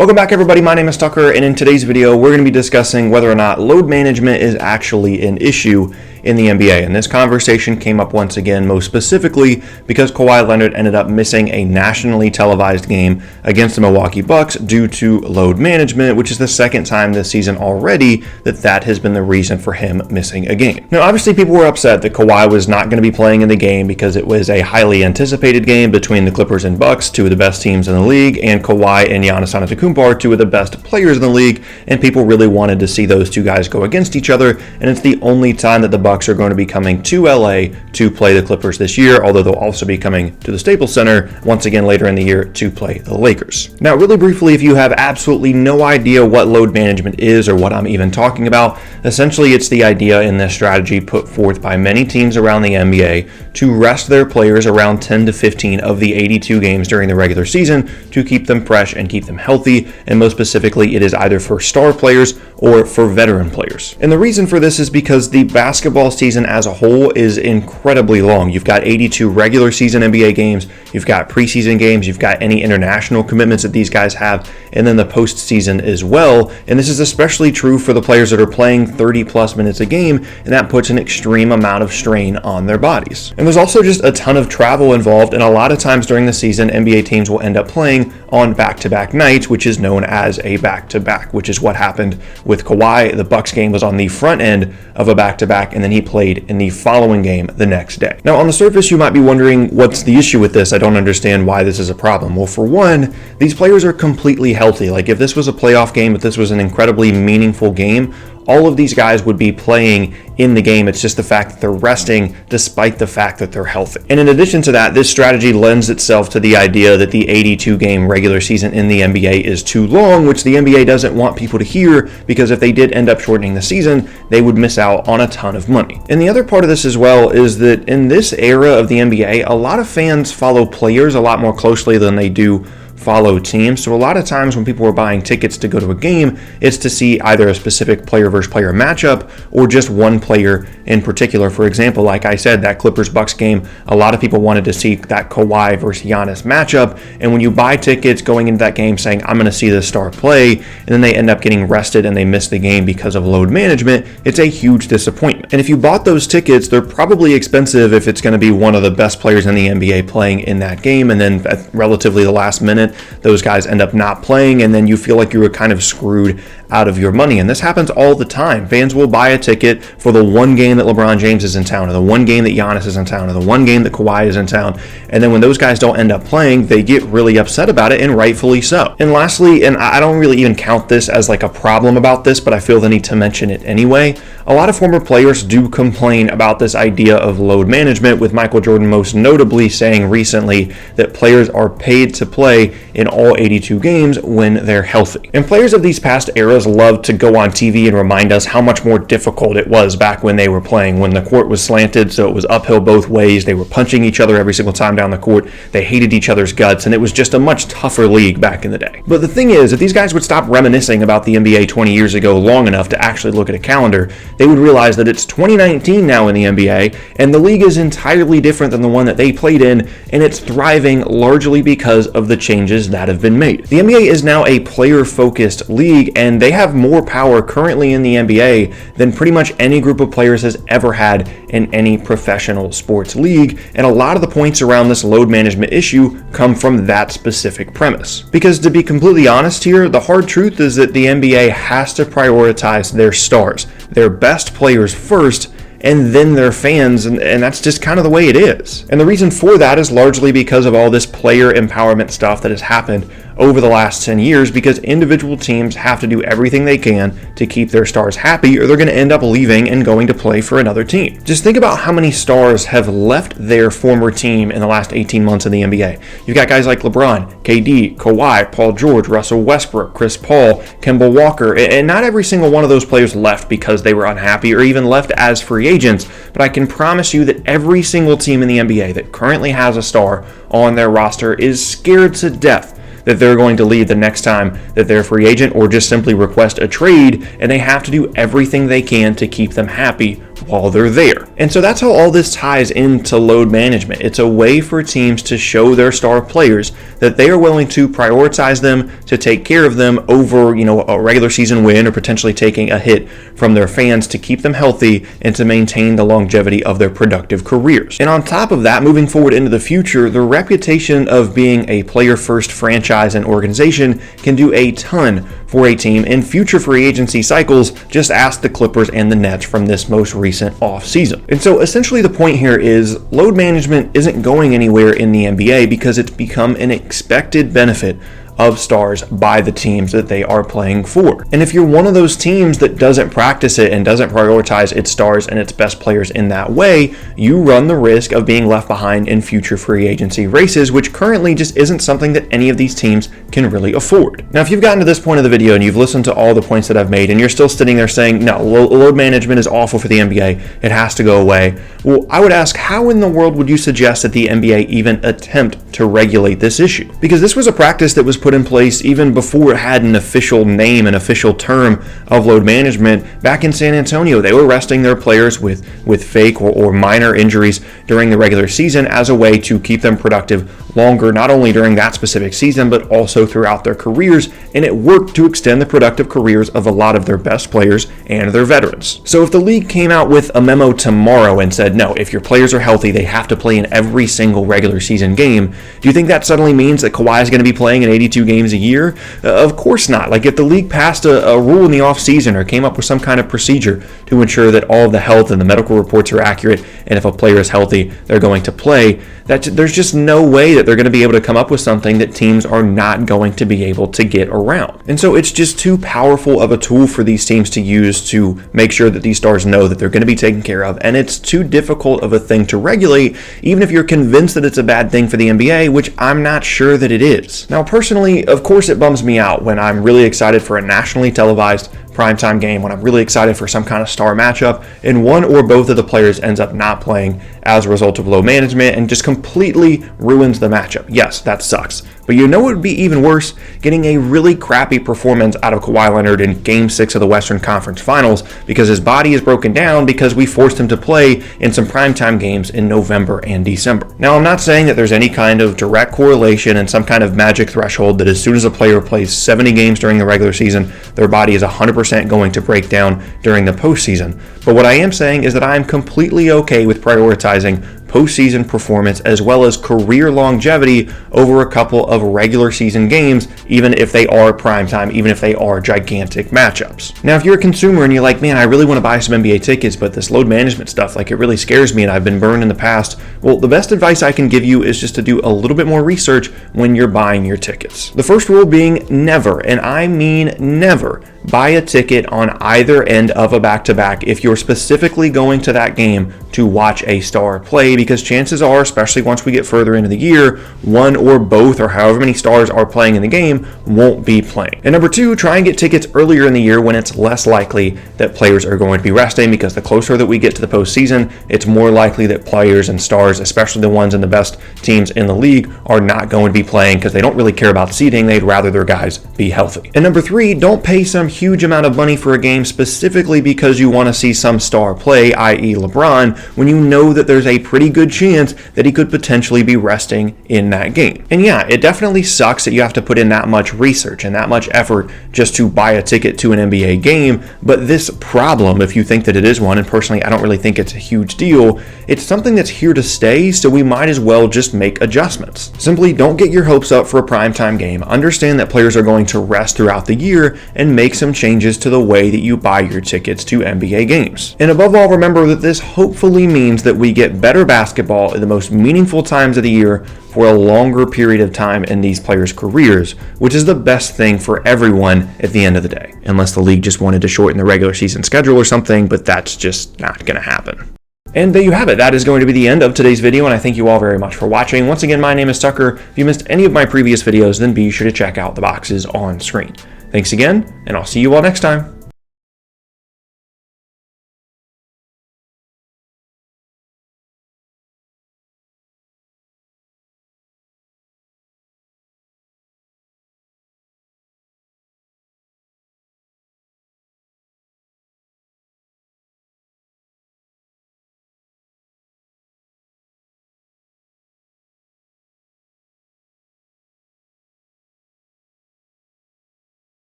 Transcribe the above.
Welcome back, everybody. My name is Tucker, and in today's video, we're going to be discussing whether or not load management is actually an issue in the NBA. And this conversation came up once again, most specifically because Kawhi Leonard ended up missing a nationally televised game against the Milwaukee Bucks due to load management, which is the second time this season already that has been the reason for him missing a game. Now, obviously, people were upset that Kawhi was not going to be playing in the game because it was a highly anticipated game between the Clippers and Bucks, two of the best teams in the league, and Kawhi and Giannis Antetokounmpo are two of the best players in the league, and people really wanted to see those two guys go against each other, and it's the only time that the Bucks are going to be coming to LA to play the Clippers this year, although they'll also be coming to the Staples Center once again later in the year to play the Lakers. Now, really briefly, if you have absolutely no idea what load management is or what I'm even talking about, essentially it's the idea in this strategy put forth by many teams around the NBA to rest their players around 10 to 15 of the 82 games during the regular season to keep them fresh and keep them healthy, and most specifically, it is either for star players or for veteran players. And the reason for this is because the basketball season as a whole is incredibly long. You've got 82 regular season NBA games, you've got preseason games, you've got any international commitments that these guys have, and then the postseason as well. And this is especially true for the players that are playing 30 plus minutes a game, and that puts an extreme amount of strain on their bodies. And there's also just a ton of travel involved, and a lot of times during the season, NBA teams will end up playing on back-to-back nights, which is known as a back-to-back, which is what happened with Kawhi. The Bucks game was on the front end of a back-to-back, and then he played in the following game the next day. Now, on the surface, you might be wondering, what's the issue with this? I don't understand why this is a problem. Well, for one, these players are completely healthy. Like, if this was a playoff game, if this was an incredibly meaningful game, all of these guys would be playing in the game. It's just the fact that they're resting despite the fact that they're healthy. And in addition to that, this strategy lends itself to the idea that the 82 game regular season in the NBA is too long, which the NBA doesn't want people to hear, because if they did end up shortening the season, they would miss out on a ton of money. And the other part of this as well is that in this era of the NBA, a lot of fans follow players a lot more closely than they do follow teams. So a lot of times when people are buying tickets to go to a game, it's to see either a specific player versus player matchup or just one player in particular. For example, like I said, that Clippers-Bucks game, a lot of people wanted to see that Kawhi versus Giannis matchup. And when you buy tickets going into that game saying, I'm going to see this star play, and then they end up getting rested and they miss the game because of load management, it's a huge disappointment. And if you bought those tickets, they're probably expensive if it's going to be one of the best players in the NBA playing in that game, and then at relatively the last minute, those guys end up not playing, and then you feel like you were kind of screwed out of your money. And this happens all the time. Fans will buy a ticket for the one game that LeBron James is in town, or the one game that Giannis is in town, or the one game that Kawhi is in town, and then when those guys don't end up playing, they get really upset about it, and rightfully so. And lastly, and I don't really even count this as like a problem about this, but I feel the need to mention it anyway, a lot of former players do complain about this idea of load management, with Michael Jordan most notably saying recently that players are paid to play in all 82 games when they're healthy. And players of these past eras love to go on TV and remind us how much more difficult it was back when they were playing, when the court was slanted, so it was uphill both ways. They were punching each other every single time down the court. They hated each other's guts, and it was just a much tougher league back in the day. But the thing is, if these guys would stop reminiscing about the NBA 20 years ago long enough to actually look at a calendar, they would realize that it's 2019 now in the NBA, and the league is entirely different than the one that they played in, and it's thriving largely because of the changes that have been made. The NBA is now a player-focused league, and they have more power currently in the NBA than pretty much any group of players has ever had in any professional sports league, and a lot of the points around this load management issue come from that specific premise. Because to be completely honest here, the hard truth is that the NBA has to prioritize their stars, their best players first, and then their fans, and that's just kind of the way it is. And the reason for that is largely because of all this player empowerment stuff that has happened over the last 10 years, because individual teams have to do everything they can to keep their stars happy, or they're going to end up leaving and going to play for another team. Just think about how many stars have left their former team in the last 18 months in the NBA. You've got guys like LeBron, KD, Kawhi, Paul George, Russell Westbrook, Chris Paul, Kemba Walker, and not every single one of those players left because they were unhappy or even left as free agents, but I can promise you that every single team in the NBA that currently has a star on their roster is scared to death that they're going to leave the next time that they're a free agent, or just simply request a trade, and they have to do everything they can to keep them happy while they're there. And so that's how all this ties into load management. It's a way for teams to show their star players that they are willing to prioritize them, to take care of them over, a regular season win, or potentially taking a hit from their fans to keep them healthy and to maintain the longevity of their productive careers. And on top of that, moving forward into the future, the reputation of being a player-first franchise and organization can do a ton for a team in future free agency cycles. Just ask the Clippers and the Nets from this most recent offseason. And so essentially the point here is load management isn't going anywhere in the NBA because it's become an expected benefit of stars by the teams that they are playing for. And if you're one of those teams that doesn't practice it and doesn't prioritize its stars and its best players in that way, you run the risk of being left behind in future free agency races, which currently just isn't something that any of these teams can really afford. Now, if you've gotten to this point of the video and you've listened to all the points that I've made and you're still sitting there saying, no, load management is awful for the NBA, it has to go away, well, I would ask, how in the world would you suggest that the NBA even attempt to regulate this issue? Because this was a practice that was put in place even before it had an official name, an official term of load management. Back in San Antonio, they were resting their players with fake or minor injuries during the regular season as a way to keep them productive longer, not only during that specific season, but also throughout their careers, and it worked to extend the productive careers of a lot of their best players and their veterans. So if the league came out with a memo tomorrow and said, no, if your players are healthy, they have to play in every single regular season game, do you think that suddenly means that Kawhi is going to be playing in 82 games a year? Of course not. Like, if the league passed a rule in the offseason or came up with some kind of procedure to ensure that all of the health and the medical reports are accurate, and if a player is healthy, they're going to play, there's just no way that they're going to be able to come up with something that teams are not going to be able to get around. And so it's just too powerful of a tool for these teams to use to make sure that these stars know that they're going to be taken care of, and it's too difficult of a thing to regulate, even if you're convinced that it's a bad thing for the NBA, which I'm not sure that it is. Now, personally, of course it bums me out when I'm really excited for a nationally televised primetime game, when I'm really excited for some kind of star matchup, and one or both of the players ends up not playing as a result of load management and just completely ruins the matchup. Yes, that sucks. But you know what would be even worse? Getting a really crappy performance out of Kawhi Leonard in Game 6 of the Western Conference Finals because his body is broken down because we forced him to play in some primetime games in November and December. Now, I'm not saying that there's any kind of direct correlation and some kind of magic threshold that as soon as a player plays 70 games during the regular season, their body is 100% going to break down during the postseason. But what I am saying is that I am completely okay with prioritizing postseason performance as well as career longevity over a couple of regular season games, even if they are primetime, even if they are gigantic matchups. Now, if you're a consumer and you're like, man, I really want to buy some NBA tickets, but this load management stuff, it really scares me and I've been burned in the past, well, the best advice I can give you is just to do a little bit more research when you're buying your tickets. The first rule being never, and I mean never, buy a ticket on either end of a back-to-back if you're specifically going to that game to watch a star play, because chances are, especially once we get further into the year, one or both or however many stars are playing in the game won't be playing. And number two, try and get tickets earlier in the year when it's less likely that players are going to be resting, because the closer that we get to the postseason, it's more likely that players and stars, especially the ones in the best teams in the league, are not going to be playing because they don't really care about seeding. They'd rather their guys be healthy. And number three, don't pay some huge amount of money for a game specifically because you want to see some star play, i.e. LeBron, when you know that there's a pretty good chance that he could potentially be resting in that game. And yeah, it definitely sucks that you have to put in that much research and that much effort just to buy a ticket to an NBA game, but this problem, if you think that it is one, and personally I don't really think it's a huge deal, it's something that's here to stay, so we might as well just make adjustments. Simply don't get your hopes up for a primetime game. Understand that players are going to rest throughout the year and make some changes to the way that you buy your tickets to NBA games. And above all, remember that this hopefully means that we get better basketball at the most meaningful times of the year for a longer period of time in these players' careers, which is the best thing for everyone at the end of the day. Unless the league just wanted to shorten the regular season schedule or something, but that's just not going to happen. And there you have it. That is going to be the end of today's video, and I thank you all very much for watching. Once again, my name is Tucker. If you missed any of my previous videos, then be sure to check out the boxes on screen. Thanks again, and I'll see you all next time.